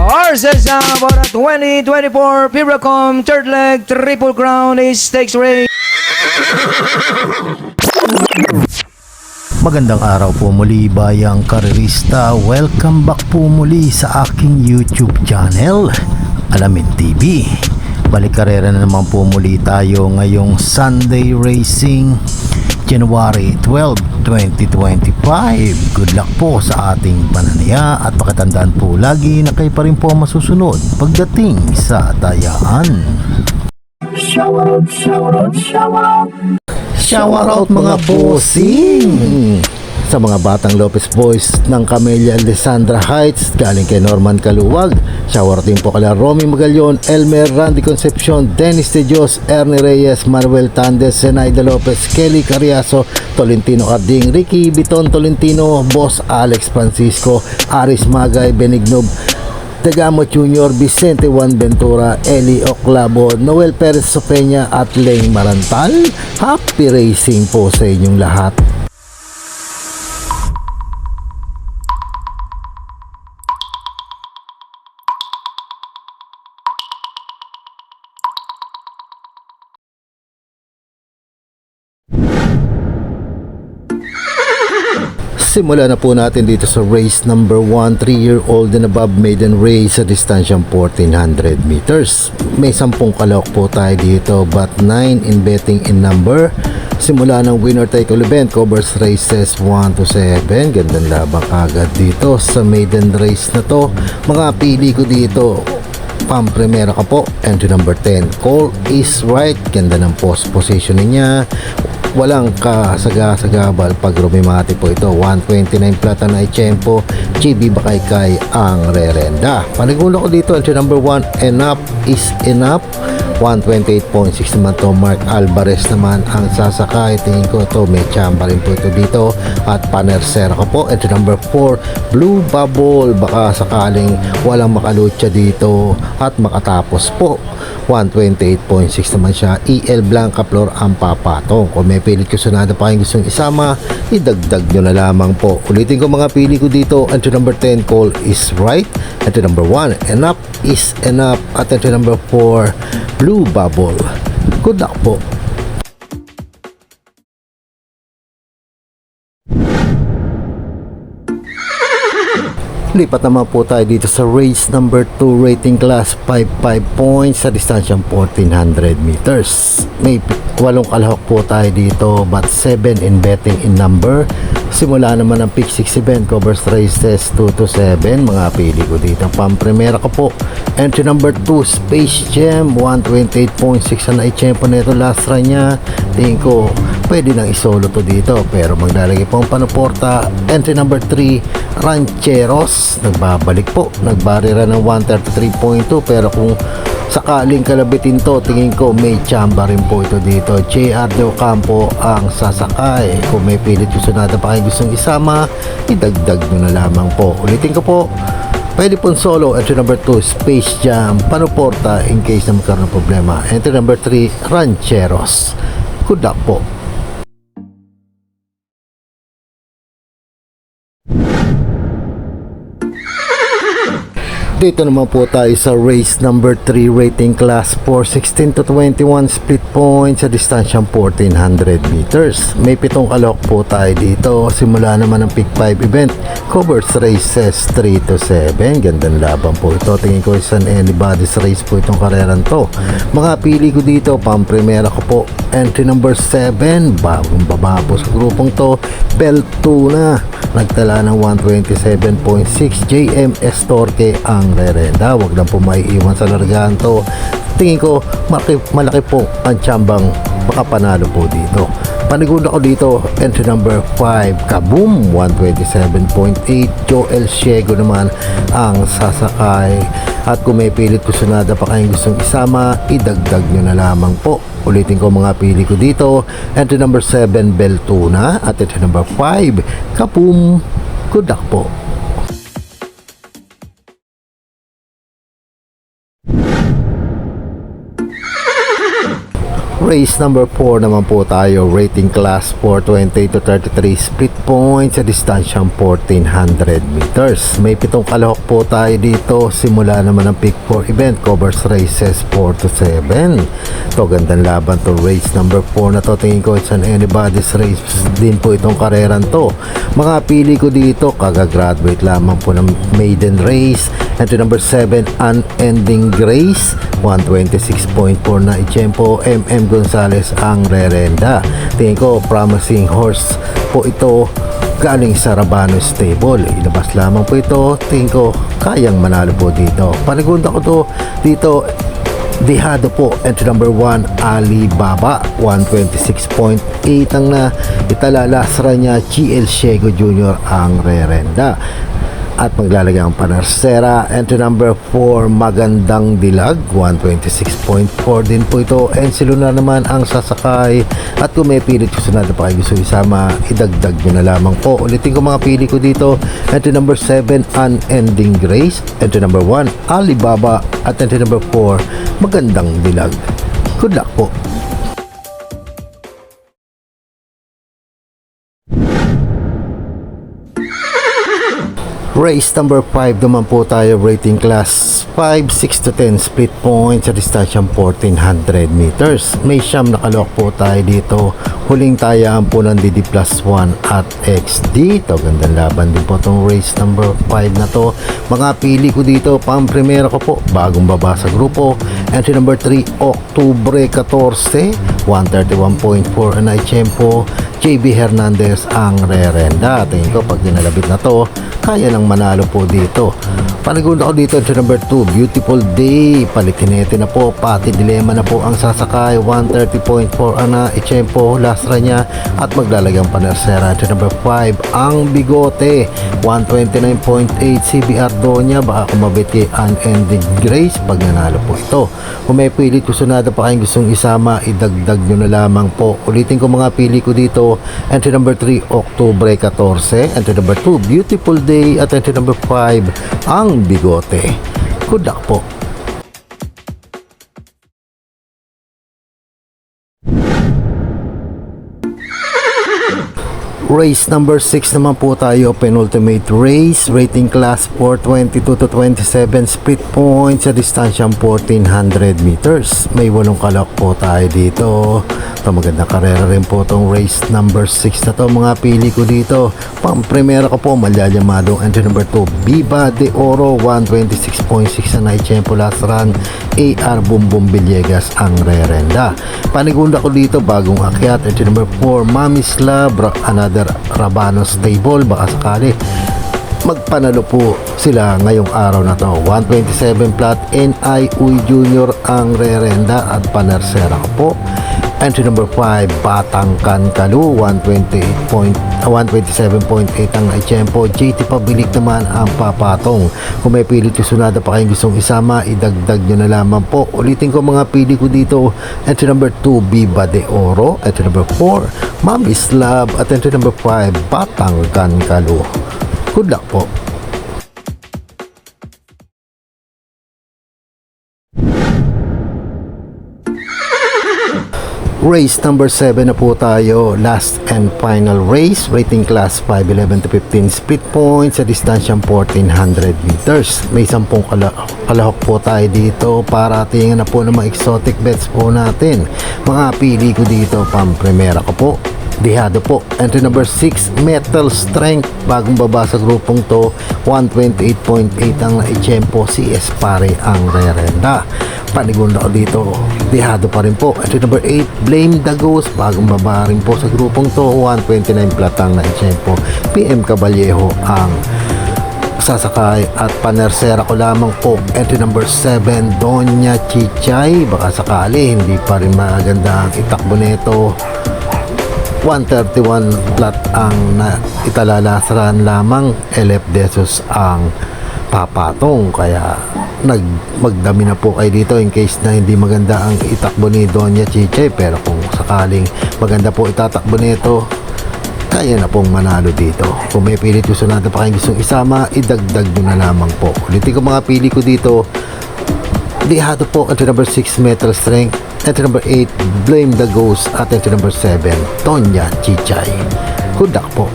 Horses for the 2024 Piracom Third Leg Triple Crown Stakes Race. Magandang araw po muli bayang karerista. Welcome back po muli sa aking YouTube channel, Alamin TV. Balik karera na naman po muli tayo ngayong Sunday Racing, January 12, 2025. Good luck po sa ating pananaya at pakitandaan po lagi na kayo pa rin po masusunod pagdating sa tayaan. Shout out mga bossing sa mga batang Lopez Boys ng Camellia Alessandra Heights galing kay Norman Kaluwag. Shout out din po kala Romy Magallaon, Elmer, Randy Concepcion, Dennis De Dios, Ernie Reyes, Manuel Tandes, Zenaida Lopez, Kelly Carriazo, Tolentino Carding, Ricky Biton Tolentino, Boss Alex Francisco, Aris Magay, Benignob Tegamo Jr., Vicente Juan Ventura, Eli Oclavo, Noel Perez Sopenya at Leng Marantal. Happy racing po sa inyong lahat. Simula na po natin dito sa race number 1, 3-year-old and above maiden race sa distansyang 1400 meters. May 10 kalahok po tayo dito but 9 in betting in number. Simula ng winner take all event covers races 1 to 7. Gandang labang agad dito sa maiden race na to. Mga pili ko dito, Pampremera ka po, entry number 10, Call is Right. Ganda ng post position niya. Walang kasagasagabal pag rumimati po ito. 129 plata na Ichempo, GB Bakaykay ang rerenda. Panigulo ko dito, entry number 1, Enough is Enough. 128.6 naman to. Mark Alvarez naman ang sasakay. Tingin ko to may chamba rin po ito dito. At Panersera ko po, entry number 4, Blue Bubble. Baka sakaling walang makalutsa dito at makatapos po. 128.6 naman siya. EL Blanca Flor ang papatong. Kung may pilit ko sunada pa kayong gustong isama, idagdag nyo na lamang po. Ulitin ko mga pili ko dito. Entry number 10, Call is Right. Entry number 1, Enough is Enough. At entry number 4, Blue Bubble. Good luck po. Lipat naman po tayo dito sa race number 2, rating class 55 points sa distansyang 1400 meters. May 8 kalahok po tayo dito but 7 in betting in number. Simula naman ang pick 6 event covers races 2 to 7. Mga pili ko dito, Pampremera ko po, entry number 2, Space Jam. 128.6 ang na-ichempo na ito last run nya. Tingin ko pwede nang isolo to dito pero maglalagay po ang panuporta. Entry number 3, Rancheros. Nagbabalik po, nagbarira ng 133.2 pero kung sakaling kalabitin to, tingin ko may chamba rin po ito dito. JR De Ocampo ang sasakay. Kung may pilit yung sunada pa kayo gustong isama, idagdag nyo na lamang po. Ulitin ko po, pwede pong solo. Entry number 2, Space Jam. Panuporta in case na magkaroon ng problema. Entry number 3, Rancheros. Good luck po. Dito naman po tayo sa race number 3, rating class 4, 16 to 21 split points sa distansyang 1400 meters. May 7 kalahok po tayo dito. Simula naman ang pick 5 event covers races 3 to 7. Gandang laban po ito. Tingin ko isang anybody's race po itong kareran to. Mga pili ko dito, Pampremera ko po, entry number 7, bagong baba po sa grupong to, Beltuna. Nagtala ng 127.6. JM Estorque ang rerenda. Huwag lang po maiiwan sa largahan to. Tingin ko malaki po ang tiyambang makapanalo po dito. Panigunda ko dito, entry number 5, Kaboom. 127.8. Joel Ciego naman ang sasakay. At kung may pilit ko sunada pa kayong gustong isama, idagdag nyo na lamang po. Ulitin ko mga pili ko dito, entry number 7, Beltuna. At entry number 5, Kaboom. Good luck po. Race number 4 naman po tayo, rating class 420 to 33 split points sa distansyang 1400 meters. May 7 kalahok po tayo dito. Simula naman ang pick 4 event, covers races 4 to 7. To gandang laban to race number 4 na to. Tingin ko it's an anybody's race din po itong kareran to. Mga pili ko dito, kagagraduate lamang po ng maiden race. Entry number 7, Unending Grace, 126.4 na itsempo. MM Gonzales ang rerenda. Tingin ko promising horse po ito galing sa Rabano Stable. Ilabas lamang po ito. Tingin ko kayang manalo po dito. Panigunda ko to dito. Dihado po, entry number 1, Alibaba, 126.8 ang na italalasra niya. GL Shego Jr. ang rerenda. At maglalagay ang Panarsera, entry number 4, Magandang Dilag, 126.4 din po ito. And si Lunar naman ang sasakay. At kung may pilit gusto natin pa kayo gusto isama, idagdag nyo na lamang po. Ulitin ko mga pili ko dito, entry number 7, Unending Grace, entry number 1, Alibaba, at entry number 4, Magandang Dilag. Good luck po. Race number 5 naman po tayo, rating class 5, 6 to 10 split points sa distansyang 1400 meters. May siyam na kalok po tayo dito. Huling tayaan po ng DD plus 1 at XD. Ito, gandang laban din po itong race number 5 na to. Mga pili ko dito, pang primera ko po, bagong baba sa grupo. Entry number 3, Oktubre 14, 131.4 na itsempo. JB Hernandez ang rerenda. Tingin ko pag dinalabit na to, kaya nang manalo po dito. Panigunda ko dito, entry number 2, Beautiful Day, palitinete na po, pati dilema na po ang sasakay. 130.4 na itsempo, lastra niya, at maglalagyan Panarsera. Entry number 5, ang Bigote, 129.8 CBR Donya. Baka kumabit kay Unending Grace pag nanalo po ito. Kung may pilit kusunada pa kayong gustong isama, idagdag nyo na lamang po. Ulitin ko mga pili ko dito, entry number 3, Oktubre 14, entry number 2, Beautiful Day, at entry number 5, ang Bigote. Good luck po. Race number 6 naman po tayo, penultimate race, rating class 422 to 27 split points sa distansyang 1400 meters. May 8 kalak po tayo dito. Ito, magandang karera rin po itong race number 6 na to. Mga pili ko dito, pang primera ko po, malyayamadong entry number 2, Viva de Oro, 126.6 na itsempo last run. AR Bumbum Villegas ang rerenda. Panigunda ko dito, bagong akyat, entry number 4, Mami's Love, another Rabano Stable. Baka sakali magpanalo po sila ngayong araw na to. 127 plat, NI Uy Jr. ang rerenda at Panarsera ko po. Entry number 5, Batang Kankalu, 127.8 ang itsempo. JT Pabilik naman ang papatong. Kung may pilit kasunada pa kayong gustong isama, idagdag nyo na lamang po. Ulitin ko mga pili ko dito, entry number 2, Viva de Oro, entry number 4, Mami's Love, at entry number 5, Batang Kankalu. Good luck po. Race number 7 na po tayo, last and final race, rating class 5, 11 to 15 split points sa distansyang 1400 meters. May 10 kalahok po tayo dito para tingnan na po ng mga exotic bets po natin. Mga pili ko dito, pang primera ko po, Dihado po, entry number 6, Metal Strength, bagong baba sa grupong to, 128.8 ang itsempo. CS Pare ang rerenda. Panigunda ko dito, Dihado pa rin po, entry number 8, Blame the Ghost, bagong baba rin po sa grupong to, 129 platang na itsempo. PM Caballejo ang sasakay at Panarsera ko lamang po, entry number 7, Donya Chichay. Baka sakali hindi pa rin maganda ang itakbo nito. 131 plat ang italalasaran lamang. LF Desos ang papatong, kaya magdami na po kayo dito in case na hindi maganda ang itakbo ni Donya Chiche. Pero kung sakaling maganda po itatakbo nito, kaya na pong manalo dito. Kung may pilit gusto natin pa kayong gustong isama, idagdag nyo na lamang po. Ulitin ko mga pili ko dito, Dihado po, entry number 6, Metal Strength, Entry number 8, Blame the Ghost. At entry number 7, Tonya Chichay. Hudak po.